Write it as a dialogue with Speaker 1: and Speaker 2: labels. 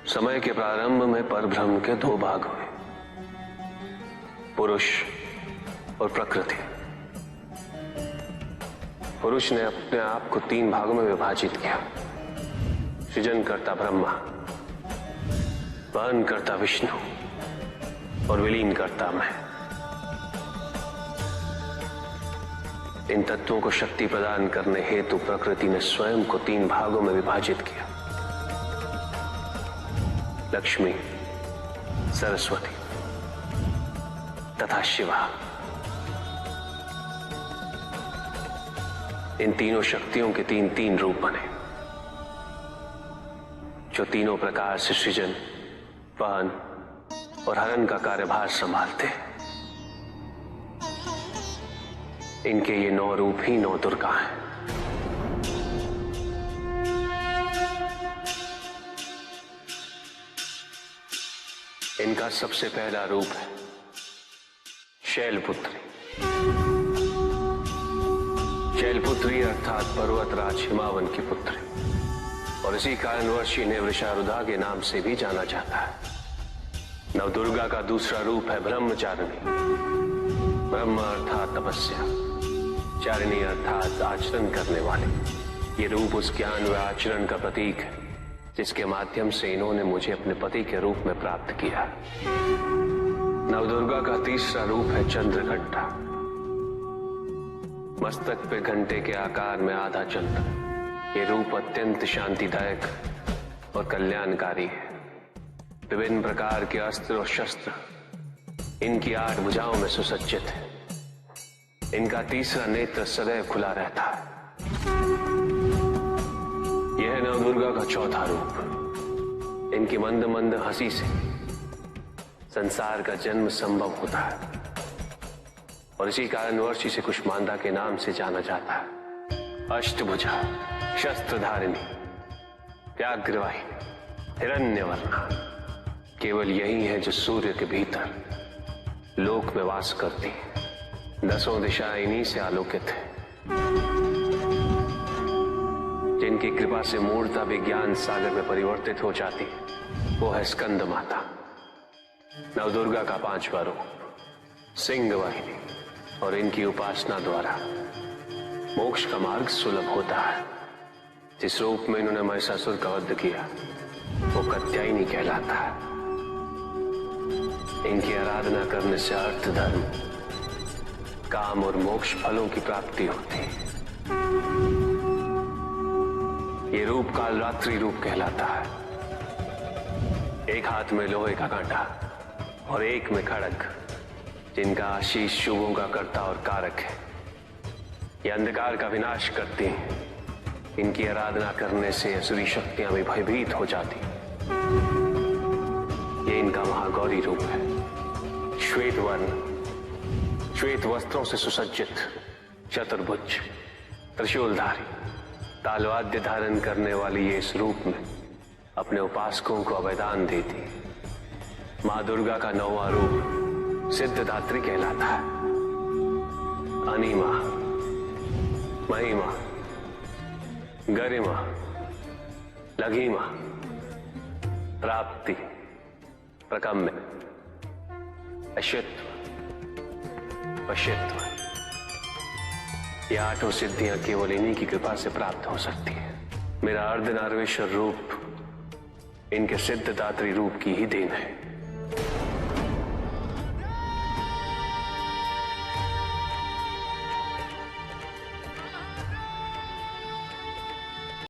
Speaker 1: समय के प्रारंभ में परब्रह्म के दो भाग हुए, पुरुष और प्रकृति। पुरुष ने अपने आप को तीन भागों में विभाजित किया, सृजन करता ब्रह्मा, वहन करता विष्णु और विलीन करता मैं। इन तत्वों को शक्ति प्रदान करने हेतु प्रकृति ने स्वयं को तीन भागों में विभाजित किया, लक्ष्मी, सरस्वती तथा शिवा। इन तीनों शक्तियों के तीन तीन रूप बने, जो तीनों प्रकार से सृजन, वहन और हरण का कार्यभार संभालते हैं। इनके ये 9 रूप ही 9 दुर्गा हैं। इनका सबसे पहला रूप है शैलपुत्री। शैलपुत्री अर्थात पर्वतराज हिमावन की पुत्री, और इसी कारणवश इन्हें वृषारुधा के नाम से भी जाना जाता है। नवदुर्गा का दूसरा रूप है ब्रह्मचारिणी। ब्रह्म अर्थात तपस्या, चारिणी अर्थात आचरण करने वाले। ये रूप उस ज्ञान व आचरण का प्रतीक है जिसके माध्यम से इन्होंने मुझे अपने पति के रूप में प्राप्त किया। नवदुर्गा का तीसरा रूप है चंद्रघंटा। मस्तक पे घंटे के आकार में आधा चंद्र। ये रूप अत्यंत शांतिदायक और कल्याणकारी है। विभिन्न प्रकार के अस्त्र और शस्त्र इनकी 8 भुजाओं में सुसज्जित है। इनका तीसरा नेत्र सदैव खुला रहता है। यह है नवदुर्गा का चौथा रूप। इनकी मंद मंद हंसी से संसार का जन्म संभव होता है, और इसी कारणवश इसे कुष्मांडा के नाम से जाना जाता है। अष्टभुजा, शस्त्रधारिणी, व्याघ्रवाहिनी, हिरण्यवर्णा, केवल यही है जो सूर्य के भीतर लोक में वास करती है। 10 दिशाएं इन्हीं से आलोकित है। जिनकी कृपा से मूर्ता विज्ञान सागर में परिवर्तित हो जाती है, वो है स्कंद माता। नवदुर्गा का 5वां रूप सिंह वाहिनी, और इनकी उपासना द्वारा मोक्ष का मार्ग सुलभ होता है। जिस रूप में इन्होंने महिषासुर का वध किया वो कात्यायनी कहलाता है। इनकी आराधना करने से अर्थ, धर्म, काम और मोक्ष फलों की प्राप्ति होती है। ये रूप कालरात्रि रूप कहलाता है। एक हाथ में लोहे का कांटा और एक में खड़ग, जिनका आशीष शुभों का कर्ता और कारक है। ये अंधकार का विनाश करती हैं। इनकी आराधना करने से असुरी शक्तियां भी भयभीत हो जाती। ये इनका महागौरी रूप है। श्वेत वर्ण, श्वेत वस्त्रों से सुसज्जित, चतुर्भुज, त्रिशूलधारी, तालवाद्य धारण करने वाली ये इस रूप में अपने उपासकों को अभयदान देती। मां दुर्गा का 9वां रूप सिद्धदात्री कहलाता है। अनिमा, महिमा, गरिमा, लघिमा, प्राप्ति, प्रकम्य, अश्वित्व, पश्यत्व। ये 8 सिद्धियां केवल इन्हीं की कृपा से प्राप्त हो सकती है। मेरा अर्धनारीश्वर रूप इनके सिद्धदात्री रूप की ही देन है।